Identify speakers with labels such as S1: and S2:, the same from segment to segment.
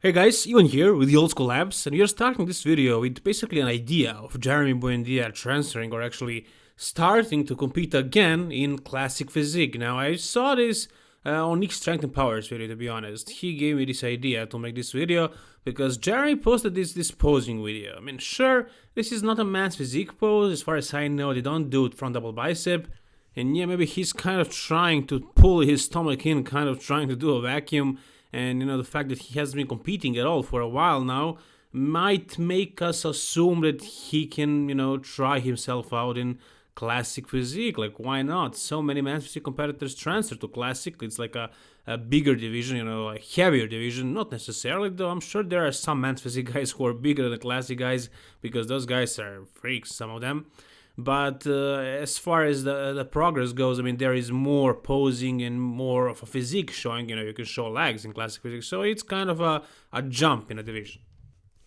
S1: Hey guys, Ivan here with the Old School Labs, and we are starting this video with basically an idea of Jeremy Buendia transferring or actually starting to compete again in Classic Physique. Now, I saw this on Nick Strength and Powers video, to be honest. He gave me this idea to make this video because Jeremy posted this posing video. I mean, sure, this is not a man's physique pose. As far as I know, they don't do it front double bicep. And yeah, maybe he's kind of trying to pull his stomach in, kind of trying to do a vacuum. And the fact that he hasn't been competing at all for a while now might make us assume that he can, try himself out in Classic Physique. Like, why not? So many men's physique competitors transfer to Classic. It's like a bigger division, a heavier division. Not necessarily, though. I'm sure there are some men's physique guys who are bigger than the Classic guys because those guys are freaks, some of them. But as far as the progress goes, I mean, there is more posing and more of a physique showing. You can show legs in Classic Physique, so it's kind of a jump in a division.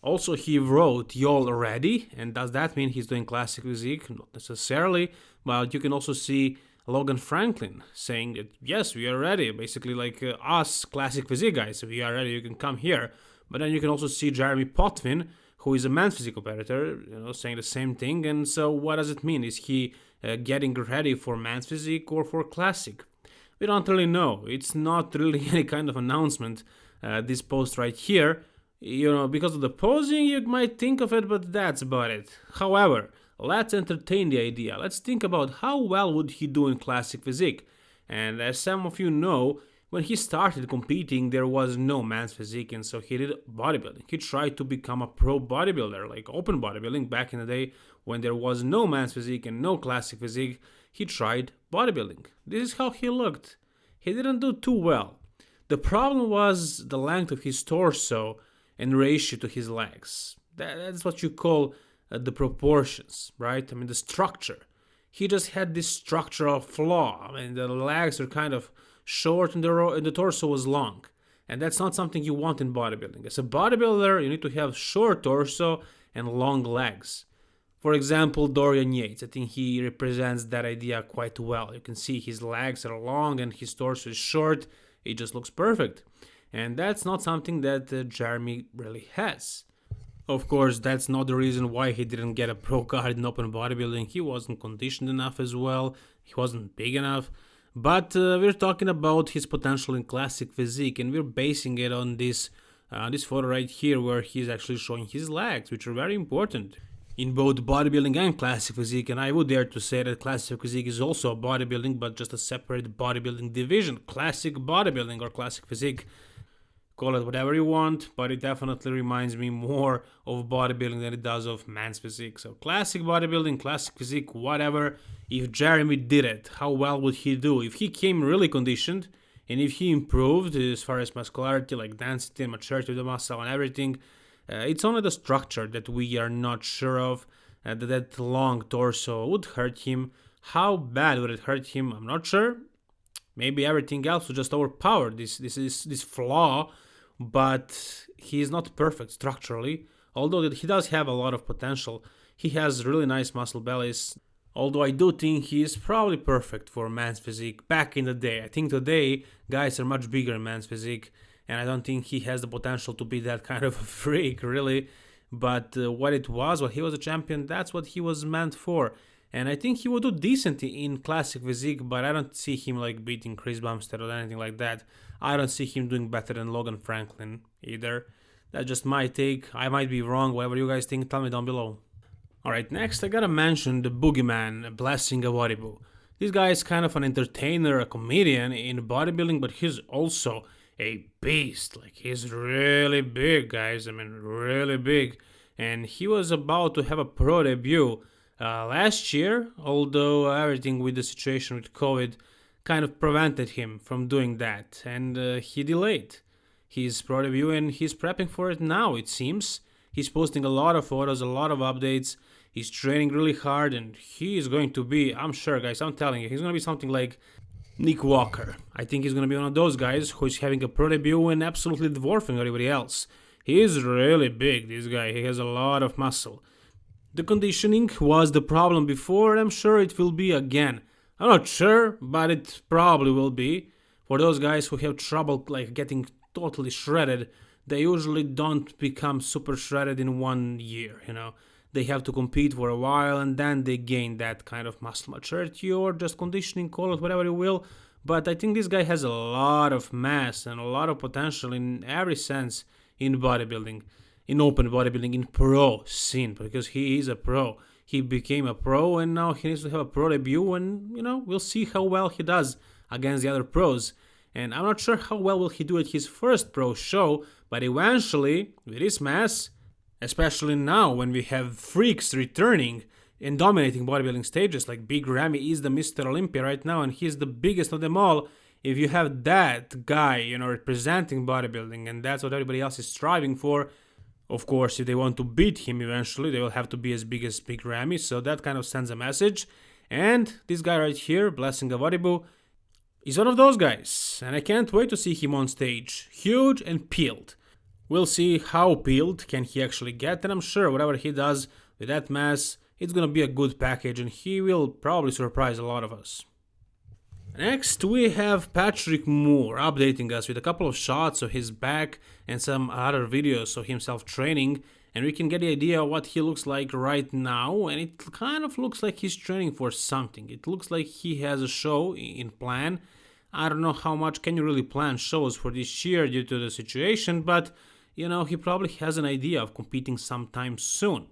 S1: Also, he wrote "Y'all ready," and does that mean he's doing Classic Physique? Not necessarily, but you can also see Logan Franklin saying that yes, we are ready. Basically, like us Classic Physique guys, if you are ready, you can come here. But then you can also see Jeremy Potvin, who is a men's physique competitor, saying the same thing. And so what does it mean? Is he getting ready for men's physique or for Classic? We don't really know. It's not really any kind of announcement, this post right here. Because of the posing, you might think of it, but that's about it. However, let's entertain the idea. Let's think about how well would he do in Classic Physique. And as some of you know, when he started competing, there was no man's physique, and so he did bodybuilding. He tried to become a pro bodybuilder, like open bodybuilding. Back in the day, when there was no man's physique and no Classic Physique, he tried bodybuilding. This is how he looked. He didn't do too well. The problem was the length of his torso and ratio to his legs. That's what you call the proportions, right? I mean, the structure. He just had this structural flaw. I mean, the legs are kind of short and the torso was long. And that's not something you want in bodybuilding. As a bodybuilder, you need to have short torso and long legs. For example, Dorian Yates, I think he represents that idea quite well. You can see his legs are long and his torso is short. It just looks perfect. And that's not something that Jeremy really has. Of course, that's not the reason why he didn't get a pro card in open bodybuilding. He wasn't conditioned enough as well. He wasn't big enough. But we're talking about his potential in Classic Physique, and we're basing it on this photo right here, where he's actually showing his legs, which are very important in both bodybuilding and Classic Physique. And I would dare to say that Classic Physique is also a bodybuilding, but just a separate bodybuilding division. Classic bodybuilding or Classic Physique. Call it whatever you want, but it definitely reminds me more of bodybuilding than it does of man's physique. So Classic bodybuilding, Classic Physique, whatever. If Jeremy did it, how well would he do? If he came really conditioned, and if he improved as far as muscularity, like density and maturity of the muscle and everything, it's only the structure that we are not sure of. That long torso would hurt him. How bad would it hurt him? I'm not sure. Maybe everything else would just overpower this flaw. But he is not perfect structurally, although he does have a lot of potential. He has really nice muscle bellies, although I do think he is probably perfect for man's physique back in the day. I think today guys are much bigger in man's physique, and I don't think he has the potential to be that kind of a freak, really. But what he was a champion, that's what he was meant for. And I think he would do decent in Classic Physique, but I don't see him like beating Chris Bumstead or anything like that. I don't see him doing better than Logan Franklin either. That's just my take. I might be wrong. Whatever you guys think, tell me down below. Alright, next I gotta mention the boogeyman, Blessing Awodibu. This guy is kind of an entertainer, a comedian in bodybuilding, but he's also a beast. Like, he's really big, guys. I mean, really big. And he was about to have a pro debut last year, although everything with the situation with COVID kind of prevented him from doing that, and he delayed his pro debut, and he's prepping for it now, it seems. He's posting a lot of photos, a lot of updates. He's training really hard, and he is going to be, I'm sure, guys, I'm telling you, he's going to be something like Nick Walker. I think he's going to be one of those guys who's having a pro debut and absolutely dwarfing everybody else. He is really big, this guy. He has a lot of muscle. The conditioning was the problem before, and I'm sure it will be again. I'm not sure, but it probably will be. For those guys who have trouble like getting totally shredded, they usually don't become super shredded in 1 year, They have to compete for a while and then they gain that kind of muscle maturity or just conditioning, call it whatever you will. But I think this guy has a lot of mass and a lot of potential in every sense in bodybuilding, in open bodybuilding, in pro scene, because he is a pro. He became a pro and now he needs to have a pro debut, and we'll see how well he does against the other pros. And I'm not sure how well will he do at his first pro show, but eventually, with his mass, especially now when we have freaks returning and dominating bodybuilding stages, like Big Ramy is the Mr. Olympia right now, and he's the biggest of them all. If you have that guy, representing bodybuilding, and that's what everybody else is striving for, of course, if they want to beat him eventually, they will have to be as big as Big Ramy, so that kind of sends a message. And this guy right here, Blessing Awodibu, is one of those guys, and I can't wait to see him on stage, huge and peeled. We'll see how peeled can he actually get, and I'm sure whatever he does with that mass, it's gonna be a good package, and he will probably surprise a lot of us. Next, we have Patrick Moore updating us with a couple of shots of his back and some other videos of himself training, and we can get the idea of what he looks like right now, and it kind of looks like he's training for something. It looks like he has a show in plan. I don't know how much can you really plan shows for this year due to the situation, but he probably has an idea of competing sometime soon.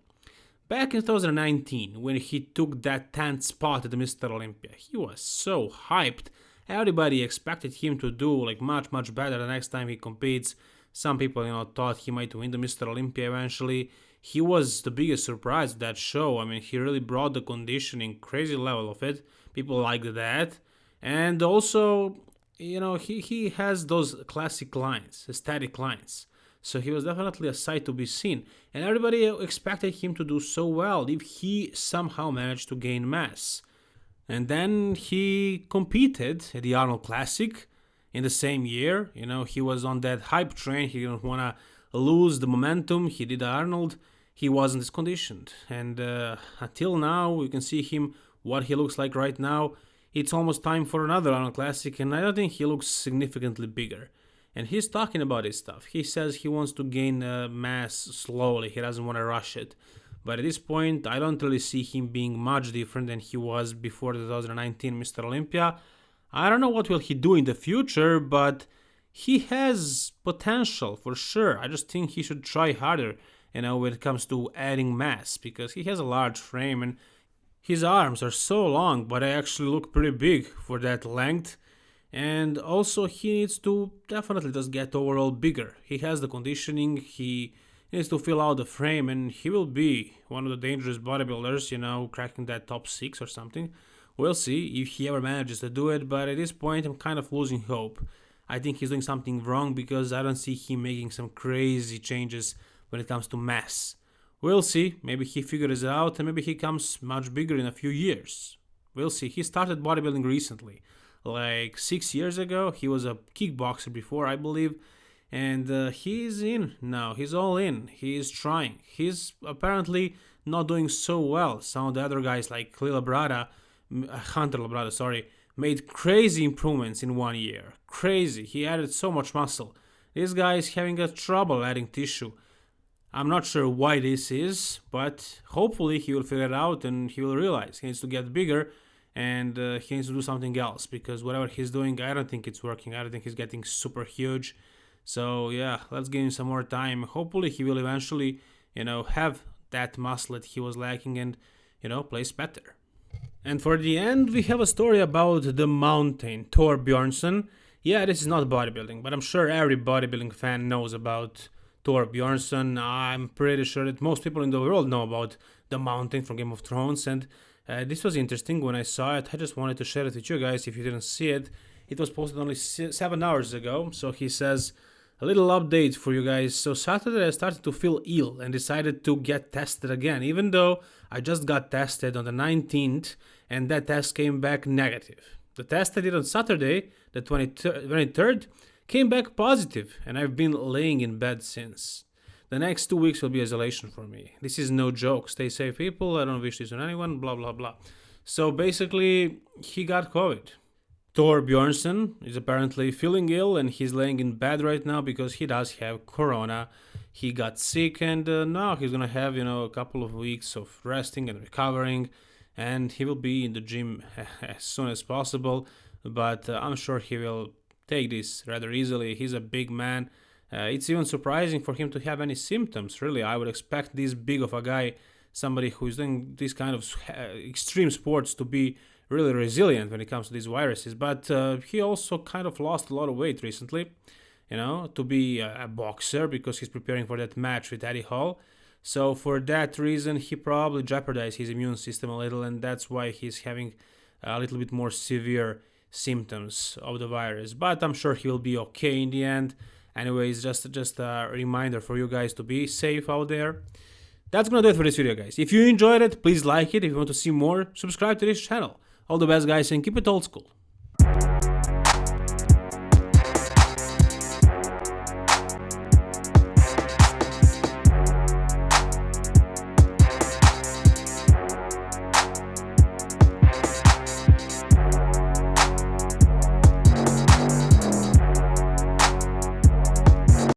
S1: Back in 2019, when he took that 10th spot at the Mr. Olympia, he was so hyped. Everybody expected him to do much better the next time he competes. Some people, thought he might win the Mr. Olympia eventually. He was the biggest surprise of that show. I mean, he really brought the conditioning, crazy level of it. People liked that. And also, he has those classic lines, static lines. So he was definitely a sight to be seen. And everybody expected him to do so well if he somehow managed to gain mass. And then he competed at the Arnold Classic in the same year. He was on that hype train. He didn't want to lose the momentum. He did Arnold. He wasn't as conditioned. And until now, you can see him, what he looks like right now. It's almost time for another Arnold Classic, and I don't think he looks significantly bigger. And he's talking about his stuff. He says he wants to gain mass slowly. He doesn't want to rush it. But at this point, I don't really see him being much different than he was before the 2019 Mr. Olympia. I don't know what will he do in the future, but he has potential for sure. I just think he should try harder, when it comes to adding mass, because he has a large frame and his arms are so long, but they actually look pretty big for that length. And also he needs to definitely just get overall bigger. He has the conditioning, he needs to fill out the frame, and he will be one of the dangerous bodybuilders, cracking that top 6 or something. We'll see if he ever manages to do it, but at this point I'm kind of losing hope. I think he's doing something wrong because I don't see him making some crazy changes when it comes to mass. We'll see, maybe he figures it out and maybe he comes much bigger in a few years. We'll see. He started bodybuilding recently. Like 6 years ago, he was a kickboxer before, I believe, and he's in now. He's all in. He is trying. He's apparently not doing so well. Some of the other guys like Hunter Labrada, made crazy improvements in 1 year. Crazy. He added so much muscle. This guy is having a trouble adding tissue. I'm not sure why this is, but hopefully he will figure it out and he will realize he needs to get bigger. And he needs to do something else, because whatever he's doing, I don't think it's working. I don't think he's getting super huge. So yeah, let's give him some more time. Hopefully he will eventually, have that muscle that he was lacking and, place better. And for the end, we have a story about the mountain, Hafthor Bjornsson. Yeah, this is not bodybuilding, but I'm sure every bodybuilding fan knows about Hafthor Bjornsson. I'm pretty sure that most people in the world know about the mountain from Game of Thrones, and this was interesting when I saw it. I just wanted to share it with you guys if you didn't see it. It was posted only 7 hours ago. So he says, a little update for you guys. So Saturday I started to feel ill and decided to get tested again, even though I just got tested on the 19th and that test came back negative. The test I did on Saturday, the 23rd, came back positive, and I've been laying in bed since. The next 2 weeks will be isolation for me. This is no joke. Stay safe, people. I don't wish this on anyone. Blah, blah, blah. So basically, he got COVID. Hafthor Bjornsson is apparently feeling ill and he's laying in bed right now because he does have corona. He got sick and now he's gonna have, a couple of weeks of resting and recovering, and he will be in the gym as soon as possible. But I'm sure he will take this rather easily. He's a big man. It's even surprising for him to have any symptoms. Really, I would expect this big of a guy, somebody who is doing this kind of extreme sports, to be really resilient when it comes to these viruses. But he also kind of lost a lot of weight recently, to be a boxer because he's preparing for that match with Eddie Hall. So for that reason, he probably jeopardized his immune system a little, and that's why he's having a little bit more severe symptoms of the virus. But I'm sure he will be okay in the end. Anyways, just a reminder for you guys to be safe out there. That's gonna do it for this video, guys. If you enjoyed it, please like it. If you want to see more, subscribe to this channel. All the best, guys, and keep it old school.